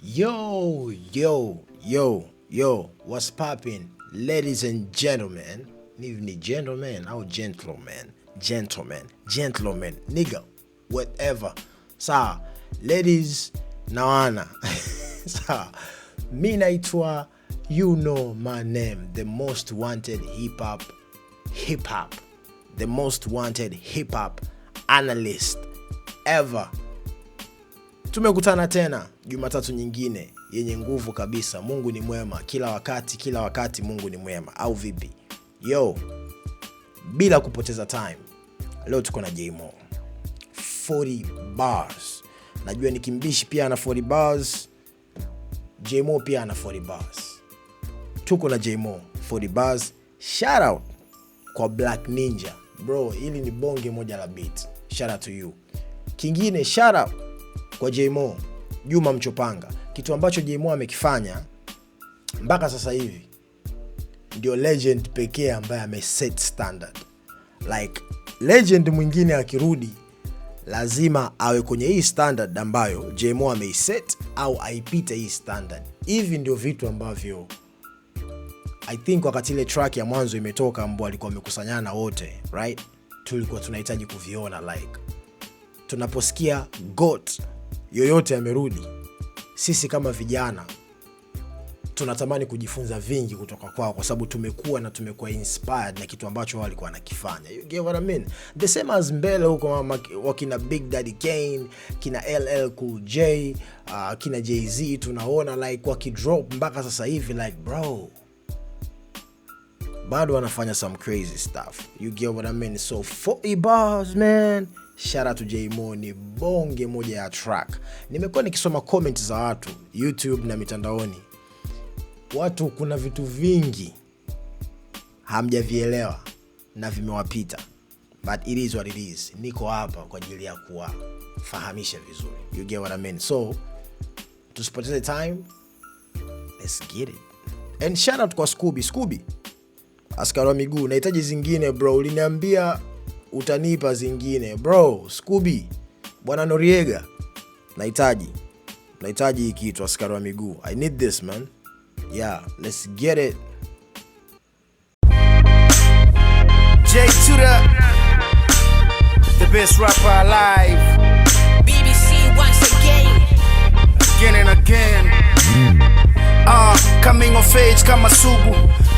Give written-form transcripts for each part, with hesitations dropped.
Yo, what's poppin', ladies and gentlemen? Ni gentlemen au gentlemen, nigga, whatever. Sawa, ladies na wana. Sawa, mi naitwa, you know my name, the most wanted hip-hop, the most wanted hip-hop analyst ever. Tumekutana tena Jumatatu nyingine yenye nguvu kabisa. Mungu ni mwema kila wakati Mungu ni mwema, au vipi? Yo, bila kupoteza time, leo tuko na J-Mo 40 bars. Najua ni Kimbishi pia ana 40 bars, J-Mo pia ana 40 bars. Tuko na J-Mo 40 bars. Shout out kwa Black Ninja bro, hili ni bonge moja la beat. Shout out to you. Kingine shout out kwa J-Mo Juma Mchopanga. Kitu ambacho J-Mo amekifanya mpaka sasa hivi ndio legend pekee ambaye ameset standard. Like legend mwingine akirudi lazima awe kwenye hii standard ambayo J-Mo ameiset au aipite hii standard. Hivi ndio vitu ambavyo I think wakati ile track ya mwanzo imetoka ambao alikuwa amekusanyana wote, right? Tulikuwa tunahitaji kuviona. Like tunaposikia GOAT yoyote amerudi, sisi kama vijana tunatamani kujifunza vingi kutoka kwao, kwa sababu tumekuwa inspired na kitu ambacho wao walikuwa wanakifanya. You get what I mean? The same as mbele huko wakina Big Daddy Kane, kina LL Cool J, kina Jay-Z, tunaona like wakidrop mpaka sasa hivi, like bro, bado wanafanya some crazy stuff. You get what I mean? So 40 bars, man. Shout out to J-Mo, ni bonge moja ya track. Nimekuwa nikisoma comment za watu YouTube na mitandaoni. Watu kuna vitu vingi hamjavielewa na vimewapita. But it is what it is. Niko hapa kwa ajili ya kuwafahamisha vizuri. You get what I mean? So, tusipoteze time, let's get it. And shout out kwa Scooby. Askari wa miguu, nahitaji zingine bro. Uliniambia utanipa zingine bro. Scooby, Bwana Noriega, nahitaji hiki kitu. Askari wa miguu, I need this, man. Yeah, let's get it. J to the best rapper alive. BBC once Again and again. Coming of age kama Sugu.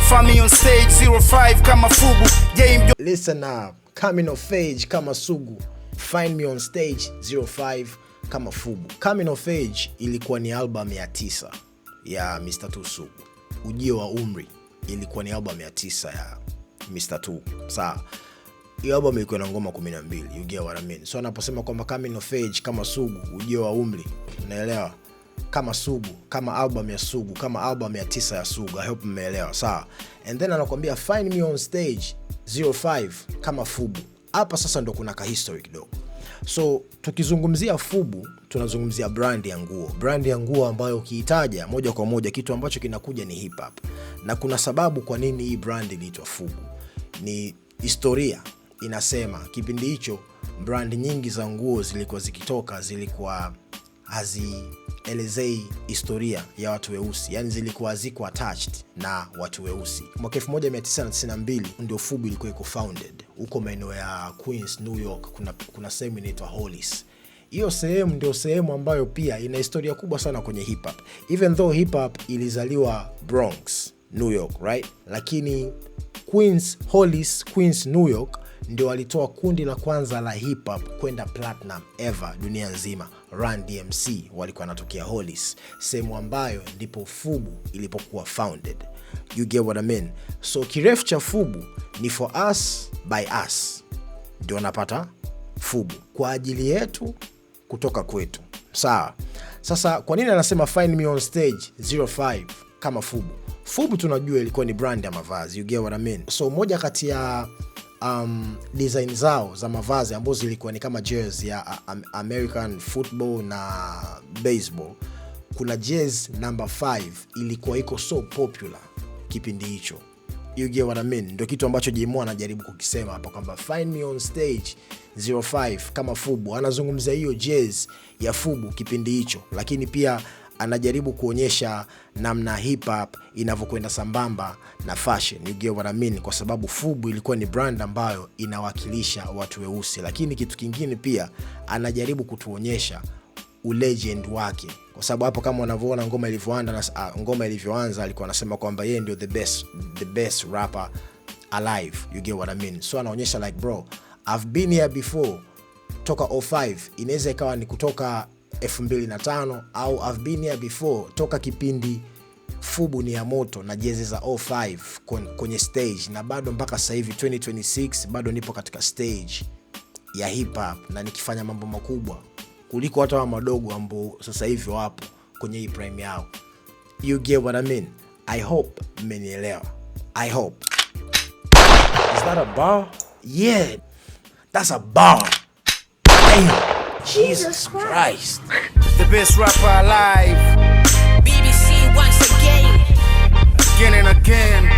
Find me on stage 05 kama Fubu. Listen up. Coming of age kama Sugu. Find me on stage 05 kama Fubu. Coming of age ilikuwa ni album ya 9 ya Mr. Tu Sugu. Ujio wa umri ilikuwa ni album ya 9 ya Mr. Tu. Sawa. Hiyo album ilikuwa na ngoma 12. You get what I mean? So anaposema kwamba coming of age kama Sugu, ujio wa umri, unaelewa? Kama Sugu, kama album ya Sugu, kama album ya 9 ya Sugu. I hope mmeelewa. Sawa. And then anakuambia find me on stage 05 kama Fubu. Hapa sasa ndo kuna ka history kidogo. So tukizungumzia Fubu, tunazungumzia brand ya nguo ambayo ukiitaja moja kwa moja kitu ambacho kinakuja ni hip hop. Na kuna sababu kwa nini hii brand iliitwa Fubu. Ni historia inasema kipindi hicho brand nyingi za nguo zilikuwa hazielezei historia ya watu weusi, yani zilikuwa haziko attached na watu weusi. Mwaka 1992 ndio Fubu ilikuwa iko founded huko maeneo ya Queens, New York. Kuna sehemu inaitwa Hollis. Hiyo sehemu ndio sehemu ambayo pia ina historia kubwa sana kwenye hip hop. Even though hip hop ilizaliwa Bronx, New York, right? Lakini Hollis, Queens, New York ndio walitoa kundi la kwanza la hip hop kwenda platinum ever dunia nzima. Run DMC walikuwa wanatokea Hollis, sehemu ambayo ndipo Fubu ilipokuwa founded. You get what I mean? So kirefu cha Fubu ni for us by us. Ndio napata Fubu, kwa ajili yetu, kutoka kwetu. Sawa. Sasa kwa nini anasema find me on stage 05 kama Fubu? Fubu tunajua ilikuwa ni brand ya mavazi. You get what I mean? So moja kati ya design zao za mavazi ambazo zilikuwa ni kama jersey ya American football na baseball. Kuna jersey number 5 ilikuwa iko so popular kipindi hicho. You get what I mean? Ndio kitu ambacho Jmo anajaribu kukisema hapa kwamba find me on stage 05 kama Fubu. Anazungumzia hiyo jazz ya Fubu kipindi hicho, lakini pia anajaribu kuonyesha namna hip hop inavyokwenda sambamba na fashion. You get what I mean? Kwa sababu Fubu ilikuwa ni brand ambayo inawakilisha watu weusi, lakini kitu kingine pia anajaribu kutuonyesha ulegend wake, kwa sababu hapo kama unavyoona ngoma ilivyoanza alikuwa anasema kwamba yeye ndio the best rapper alive. You get what I mean? So anaonyesha like bro, I've been here before toka 05, inaweza ikawa ni kutoka 2005 au I've been here before toka kipindi Fubu ni ya moto na jezi za 05 kwenye stage, na bado mpaka sasa hivi 2026 bado nipo katika stage ya hip hop na nikifanya mambo makubwa kuliko hata wa madogo ambao sasa hivi wapo kwenye hii prime yao. You get what I mean? I hope mmenielewa. I hope. Is that a bar? Yeah, that's a bar. Damn. Jesus Christ. The best rapper alive. BBC once again. Again and again.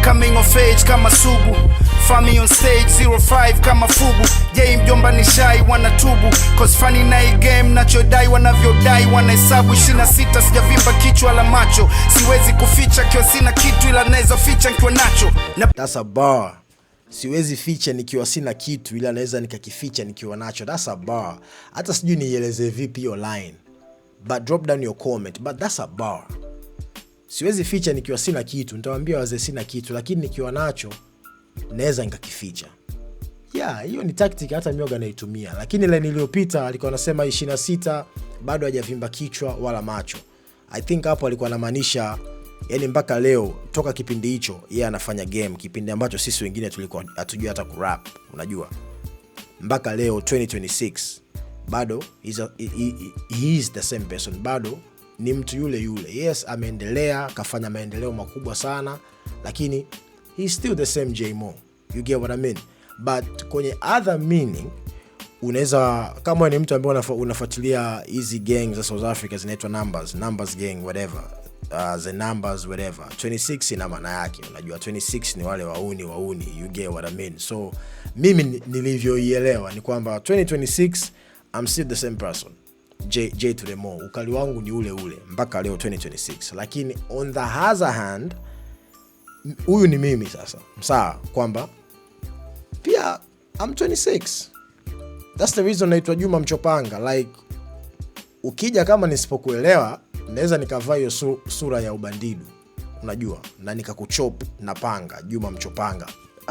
Coming of age kama Sugu. Fami on stage 05 kama Fubu. Game mjomba ni shy wanatubu. Cause funny na hii game nachodai wanavyodai. Wanahesabu 26 sijavimba kichwa la macho. Siwezi kuficha kio sina kitu ila naweza ficha nikiwa nacho. That's a bar. Siwezi ficha nikiwa sina kitu ila naweza nikakificha nikiwa nacho. That's a bar. Hata sijui nieleze vipi hiyo line. But drop down your comment. But that's a bar. Siwezi ficha nikiwa sina kitu. Nitawaambia wazee sina kitu, lakini nikiwa nacho naweza nikakificha. Yeah, hiyo ni tactic hata Myoga anaitumia. Lakini line iliyopita alikuwa anasema 26 bado hajavimba kichwa wala macho. I think hapo alikuwa anamaanisha yani mpaka leo toka kipindi hicho yeye anafanya game, kipindi ambacho sisi wengine tulikuwa hatujui hata kurap, unajua. Mpaka leo 2026 bado he is the same person, bado ni mtu yule yule. Yes, ameendelea, kafanya maendeleo makubwa sana, lakini he's still the same Jmo. You get what I mean? But kwenye other meaning, unaweza kama ni mtu ambaye unafuatilia hizi gang za South Africa zinaitwa numbers gang whatever, the numbers whatever, 26 ina maana yake, unajua 26 ni wale wauni. You get what I mean? So mimi nilivyoielewa ni kwamba 2026 I'm still the same person, J to the Mo. Ukali wangu ni ule mpaka leo 2026. Lakini on the other hand, huyu ni mimi sasa. Sawa kwamba pia I'm 26. That's the reason naitwa Juma Mchopanga. Like ukija kama nisipokuelewa naweza nikavaa hiyo sura ya ubandidu, unajua, na nikakuchop na panga, Juma Mchopanga.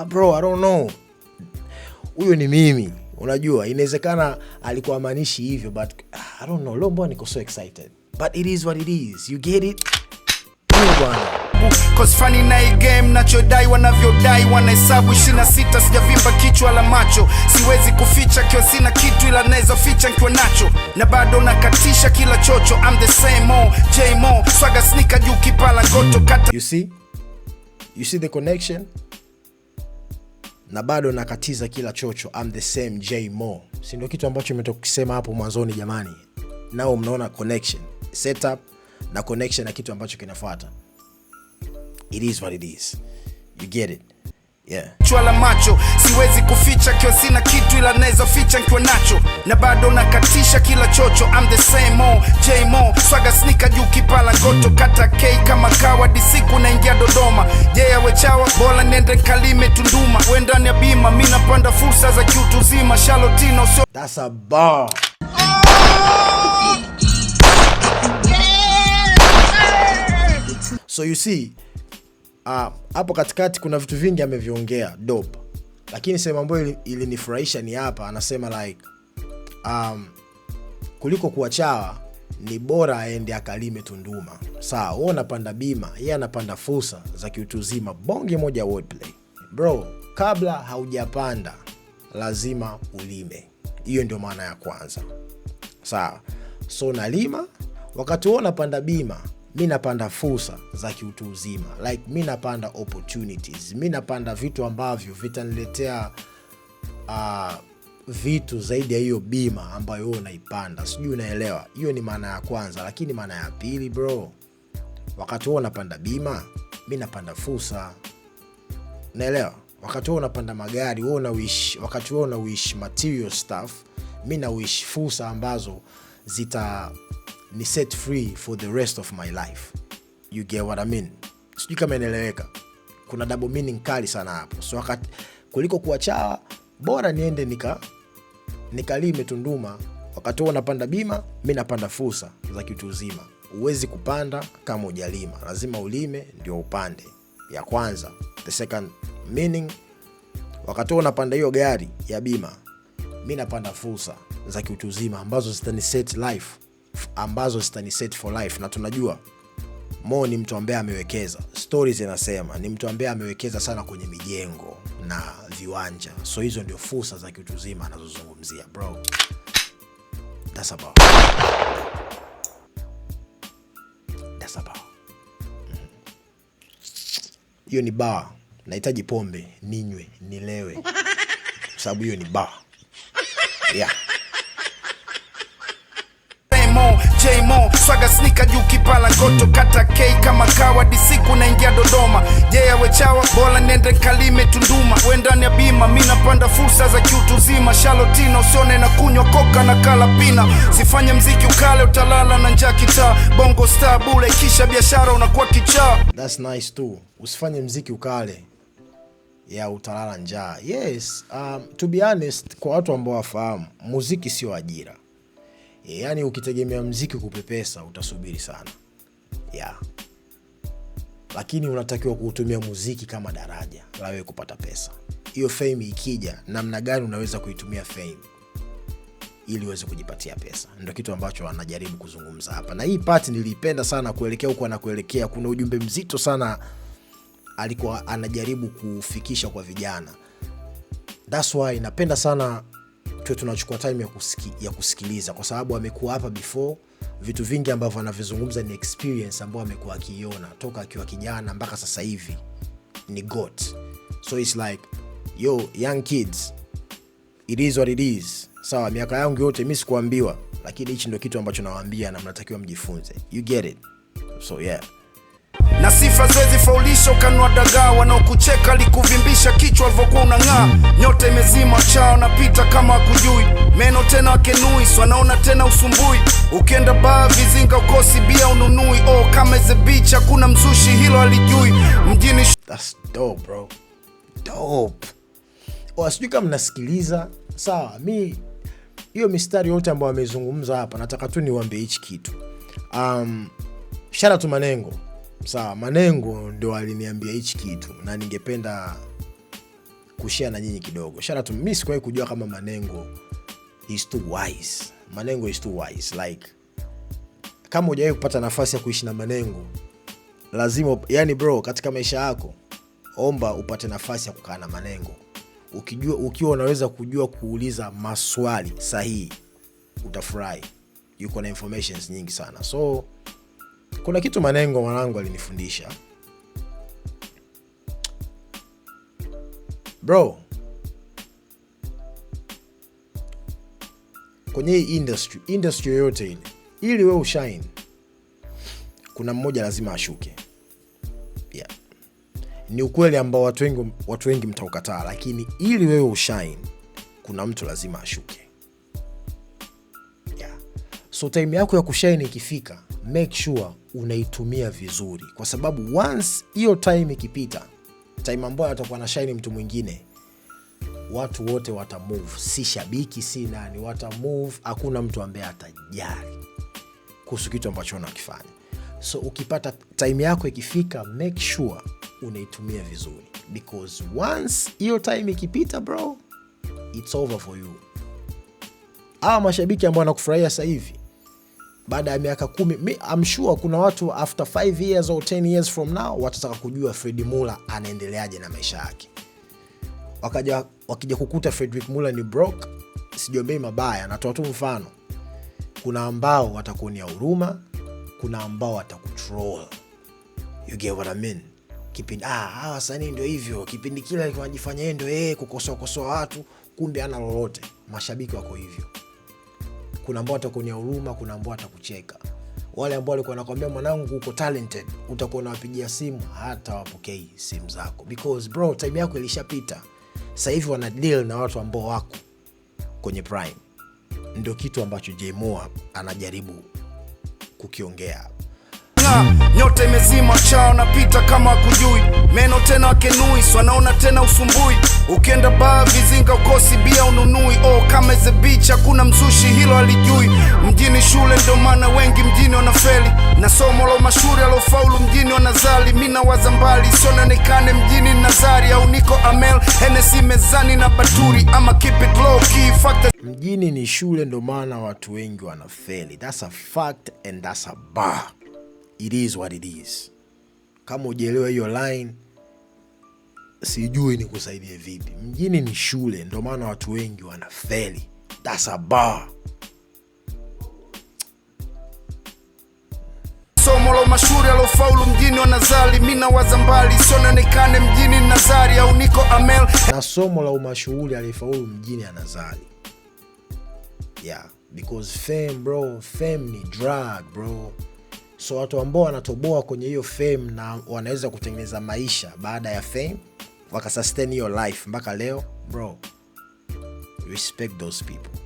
Bro, I don't know. Huyo ni mimi, unajua. Inawezekana alikuwa maanishi hivyo, but I don't know. Leo mbona niko so excited. But it is what it is. You get it? Cause funny na hii game nachodai wanavyodai. Wanahesabu 26 sijavimba kichwa la macho. Siwezi kuficha kio sina kitu ila naweza ficha nikiwa nacho. Na bado nakatisha kila chocho. I'm the same old Jmo. Swaga sneaker juu kipala goto kata. You see the connection? Na bado nakatiza kila chocho. I'm the same Jmo. Si ndio kitu ambacho nimetoka kusema hapo mwanzoni jamani? Nao mnaona connection, setup na connection na kitu ambacho kinafuata. It is what it is. You get it? Yeah. Chwala macho, siwezi kuficha kio sina kitu ila naweza ficha nikiwa nacho. Na bado nakatisha kila chocho. I'm the same old Jmo. Swaga sneaker juu kipala goto kata K kama kawa disiku naingia Dodoma. Yeah, wechawa bola nende Kalime Tunduma. Wendani ya bima mimi napanda fursa za kiutu zima. Shalotino so. That's a bar. So you see, hapo katikati kuna vitu vingi ameviongea dope, lakini sema ambayo ilinifurahisha ni hapa anasema like kuliko kuachawa ni bora aende akalime Tunduma. Sawa, wewe unapanda bima, yeye anapanda fursa za kiutu zima. Bonge moja wordplay. Bro, kabla haujapanda lazima ulime. Hiyo ndio maana ya kwanza. Sawa. So nalima wakati wewe unapanda bima, mimi napanda fursa za kiutu uzima. Like mimi napanda opportunities. Mimi napanda vitu ambavyo vitaniletea vitu zaidi ya hiyo bima ambayo wewe unaipanda. Sijui unaelewa. Hiyo ni maana ya kwanza, lakini maana ya pili bro, wakati wewe unapanda bima, mimi napanda fursa. Naelewa? Wakati wewe unapanda magari, wewe unawish, wakati wewe unawish material stuff, mimi na wish fursa ambazo zita ni set free for the rest of my life. You get what I mean? Sijui kama inaeleweka. Kuna double meaning kali sana hapo. So wakati kuliko kuacha, bora niende nikalime Tunduma. Wakati wewe unapanda bima, mimi napanda fursa za kitu uzima. Uwezi kupanda kama hujalima. Lazima ulime ndio upande. Ya kwanza. The second meaning, wakati wewe unapanda hiyo gari ya bima, mimi napanda fursa za kitu uzima ambazo zitaniset life, ambazo zitaniset for life. Na tunajua Mo ni mtu ambaye amewekeza. Stories zinasema ni mtu ambaye amewekeza sana kwenye mijengo na viwanja. So hizo ndio fursa za kitu uzima anazozungumzia, bro. That's about. Hiyo ni bar. Nahitaji pombe, ninywe, nilewe. Kwa sababu hiyo ni bar. Yeah. J-Mo, swaga sneaker juu kipala goto kata K kama kawa disiku naingia Dodoma. Yeah, wechawa bola nende kalime Tunduma. Wendani ya bima, mimi napanda fursa za kiutu zima. Shalotino, usione na kunywa koka na kalapina. Sifanye mziki ukale utalala na njaa kitaa. Bongo star bule kisha biashara unakuwa kichaa. That's nice too. Usifanye mziki ukale ya utalala njaa. Yes, to be honest, kwa watu ambao wafahamu, muziki sio ajira. Yani ukitegemea muziki kupepesa utasubiri sana. Yeah. Lakini unatakiwa kutumia muziki kama daraja la wewe kupata pesa. Hiyo fame ikija, namna gani unaweza kuitumia fame ili uweze kujipatia pesa? Ndio kitu ambacho anajaribu kuzungumza hapa. Na hii part nilipenda sana kuelekea huko na kuelekea. Kuna ujumbe mzito sana alikuwa anajaribu kufikisha kwa vijana. That's why napenda sana tunachukua time ya kusikiliza, kwa sababu amekuwa hapa before. Vitu vingi ambavyo anavizungumza ni experience ambayo amekuwa akiona toka akiwa kijana mpaka sasa hivi ni got. So it's like, yo young kids, it is what it is. Sawa, miaka yangu yote mimi sikuambiwa, lakini hichi ndio kitu ambacho nawaambia na mnatakiwa mjifunze. You get it? So yeah. Na sifa zezi faulisha ukanua dagaa. Wanaokucheka likuvimbisha kichwa alivyokuwa unang'aa. Nyote imezima chao napita kama kujui. Meno tena wakenui, wanaona tena usumbui. Ukienda baa vizinga ukosi bia ununui. Oh kama ze beach hakuna mzushi, hilo alijui. Mjini That's dope, bro. Dope. Sijui kama mnasikiliza. Sawa, mi hiyo mistari yote ambayo amezungumza hapa nataka tu niwaambie hichi kitu. Shout out to Manengo. Sawa, Manengo ndio aliniambia hichi kitu na ningependa kushare na nyinyi kidogo. Shout out to, mimi sikuwahi kujua kama Manengo is too wise. Manengo is too wise. Like, kama hujawahi kupata nafasi ya kuishi na Manengo, lazima, yani bro, katika maisha yako omba upate nafasi ya kukaa na Manengo. Ukiwa unaweza kujua kuuliza maswali sahihi, utafurahi. Yuko na informations nyingi sana. So kuna kitu Manengo mwanangu alinifundisha. Bro, kwenye industry yoyote ile, ili wewe ushine, kuna mmoja lazima ashuke. Yeah. Ni ukweli ambao watu wengi mtaukataa, lakini ili wewe ushine, kuna mtu lazima ashuke. Yeah. So time yako ya kushine ikifika, make sure unaitumia vizuri, kwa sababu once hiyo time ikipita, time ambayo atakuwa na shine mtu mwingine, watu wote watamove. Si shabiki, si nani, watamove. Hakuna mtu ambaye atajali kuhusu kitu ambacho unakifanya. So ukipata time yako ikifika, make sure unaitumia vizuri, because once hiyo time ikipita, bro, it's over for you. Hawa mashabiki ambao wanakufurahia sasa hivi, baada ya miaka 10, I'm sure kuna watu after 5 years or 10 years from now watataka kujua Fredrick Muller anaendeleaje na maisha yake. Wakija kukuta Fredrick Muller ni broke, sijombei mabaya, natoa tu mfano. Kuna ambao watakuonia huruma, kuna ambao watakutroll. You get what I mean? Kipindi hawa wasanii ndio hivyo, kipindi kile alikuwa anajifanya yeye ndio kukosoa watu, kumbe ana lolote. Mashabiki wako hivyo. Kuna ambao watakuonia huruma, kuna ambao watakucheka. Wale ambao walikuwa wanakuambia mwanangu uko talented, utakuwa unawapigia simu hata wapokei simu zako, because bro time yako ilishapita. Sasa hivi wana deal na watu ambao wako kwenye prime. Ndio kitu ambacho Jmo anajaribu kukiongea. Nyota imezima chao napita kama kujui. Meno tena wakenui, wanaona tena usumbui. Ukienda bar vizinga ukosi bia ununui. Kama the beach hakuna mzushi, hilo alijui. Mjini shule ndo maana wengi mjini wanafeli. Na somo la mashauri alofaulu mjini wanazali. Mina waza mbali, sona nekane mjini Nazari. Au niko Amel, Hennessy mezani na baturi. Ama keep it low key, fact. Mjini ni shule ndo maana watu wengi wanafeli. That's a fact and that's a bar. It is what it is. Kama hujaelewa hiyo line, sijui nikusaidie vipi. Mjini ni shule ndo maana watu wengi wanafeli. That's a bar. Somo la mashauri alofaulu mjini wanazali. Mina waza mbali, sona nekane mjini Nazari. Au niko Amel. Na somo la umashuhuri alifaulu mjini anazali. Yeah, because fame bro, fame ni drug bro. So watu ambao wanatoboa kwenye hiyo fame na wanaweza kutengeneza maisha baada ya fame, wakasustain hiyo life mpaka leo, bro, respect those people.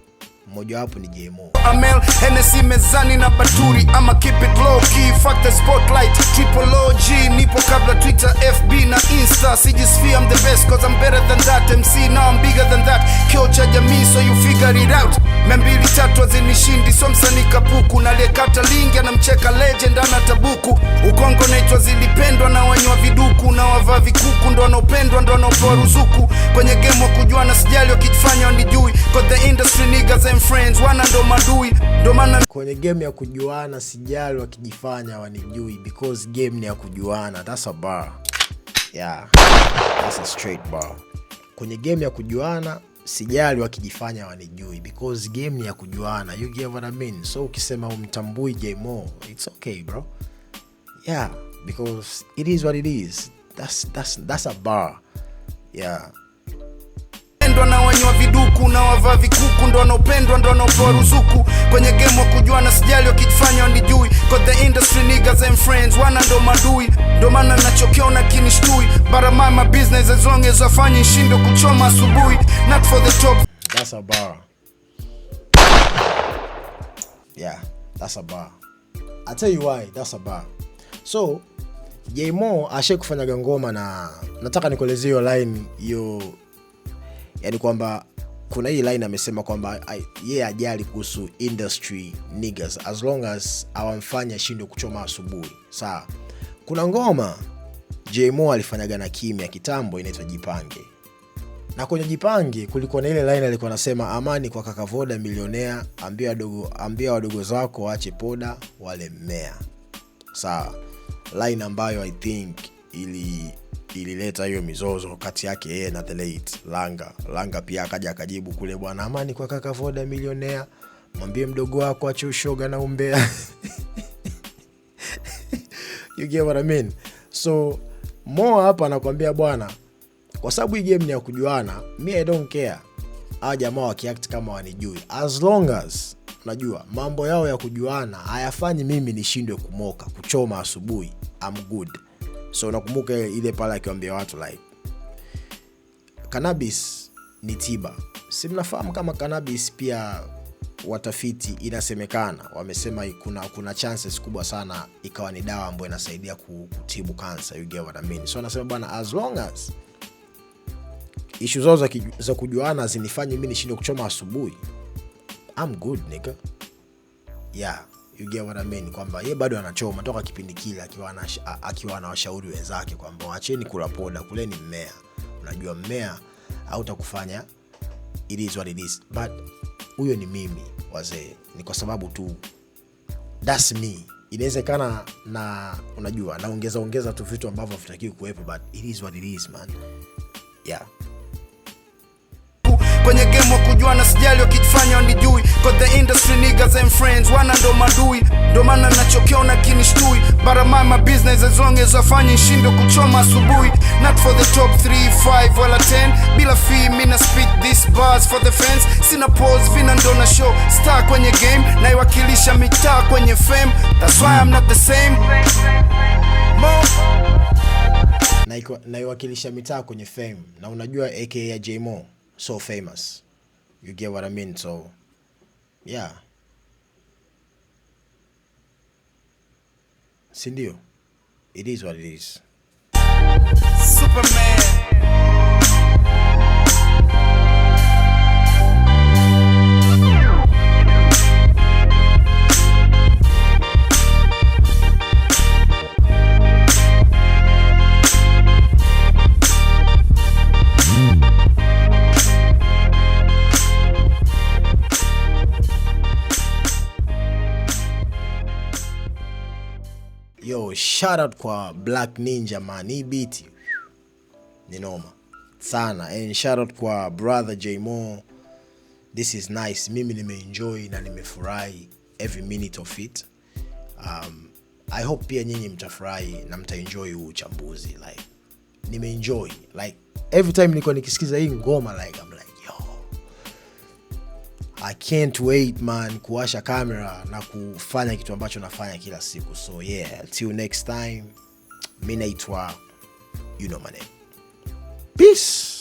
Mmoja wapo ni Jmo. Amel, Hennessy mezani na baturi. Ama keep it low key, fuck the spotlight. Triple OG, nipo kabla Twitter, FB na Insta. Sijisifia I'm the best cause I'm better than that. MC now I'm bigger than that. Kio cha jamii so you figure it out. Membili tatu azinishindi, so msanii kapuku. Na aliyekata lingi anamcheka legend ana tabuku. Ukongo naitwa zilipendwa na wanywa viduku. Na wavaa vikuku ndo wanaopendwa ndo wanaopoa ruzuku. Kwenye game wa kujuana sijali wakifanya wanijui. Cause the industry niggas and friends wana ndo madui. Ndo maana kwenye game ya kujuana sijali wakijifanya wanijui, because game ni ya kujuana. That's a bar. Yeah, that's a straight bar. Kwenye game ya kujuana sijali wakijifanya wanijui, because game ni ya kujuana. You get what I mean? So ukisema umtambui Jmo, it's okay bro. Yeah, because it is what it is. That's a bar. Yeah. na wanywa viduku na wavaa vikuku ndo wanaopendwa ndo wanaopoa ruzuku. Kwenye game wa kujuana sijali wakifanya wanijui. Cause the industry niggas and friends wana ndo madui. Ndo maana nachokiona kinishtui. But I mind my business as long as wafanye shindo kuchoma asubuhi. Not for the top. That's a bar. Yeah, that's a bar. I'll tell you why that's a bar. So Jmo kufanya ngoma na nataka nikuelezee hiyo line hiyo. Yani kwamba kuna hii line amesema kwamba yeye ajali kuhusu industry niggas as long as awamfanya shindo kuchoma asubuhi. Sawa. Kuna ngoma Jmo alifanyaga na Kimya kitambo inaitwa Jipange. Na kwenye Jipange kulikuwa na ile line alikuwa anasema amani kwa kaka Voda milionea, ambia wadogo zako waache poda wale mmea. Sawa. Line ambayo I think ilileta hiyo mizozo kati yake yeye na the late Langa pia akaja akajibu kule, bwana amani kwa kaka Voda milionea, mwambie mdogo wako ache ushoga na umbea. You get what I mean? So Mo hapa anakuambia bwana, kwa sababu hii game ni ya kujuana, I don't care hawa jamaa wakiact kama wanijui, as long as unajua mambo yao ya kujuana hayafanyi mimi nishindwe kumoka kuchoma asubuhi, I'm good. So nakumbuka ile pale akiwaambia watu like cannabis ni tiba. Si mnafahamu kama cannabis pia watafiti inasemekana wamesema kuna chances kubwa sana ikawa ni dawa ambayo inasaidia kutibu cancer. You get what I mean? So anasema bwana, as long as issue zao za kujuana zinifanye mimi nishinde kuchoma asubuhi, I'm good nigga. Yeah, you get what I mean? Kwamba yeye bado anachoma toka kipindi kile akiwa anawashauri wenzake kwamba waacheni kula poda, kuleni mmea. Unajua mmea hautakufanya, it is what it is. But huyo ni mimi wazee, ni kwa sababu tu that's me. Inawezekana na unajua naongeza tu vitu ambavyo vitakiwi kuwepo, but it is what it is man. Yeah. Kwenye game wa kujuana sijali wakifanya wanijui. Cause the industry niggas and friends wana ndo madui. Ndo maana nachokiona kinishtui. but I mind my business as long as wafanye shindo kuchoma asubuhi. Not for the top 3, 5 wala 10, bila fee mina spit these bars for the fans. Sina pause vina ndona show star kwenye game, naiwakilisha mitaa kwenye fame. That's why I'm not the same. Naiwakilisha mitaa kwenye fame, na unajua aka ya J-Mo so famous, you get what I mean? So yeah, sindio? It is what it is. Superman. Yo, shout out kwa Black Ninja man, hii beat ni noma sana. And shout out kwa brother J-Mo, this is nice. Mimi nimeenjoy na nimefurahi every minute of it. I hope pia nyinyi mtafurahi na mtaenjoy huu uchambuzi. Like nimeenjoy, like every time niko nikisikiza hii ngoma, like I'm like yo, I can't wait man kuwasha kamera na kufanya kitu ambacho nafanya kila siku. So yeah, till next time, mimi naitwa you know my name. Peace.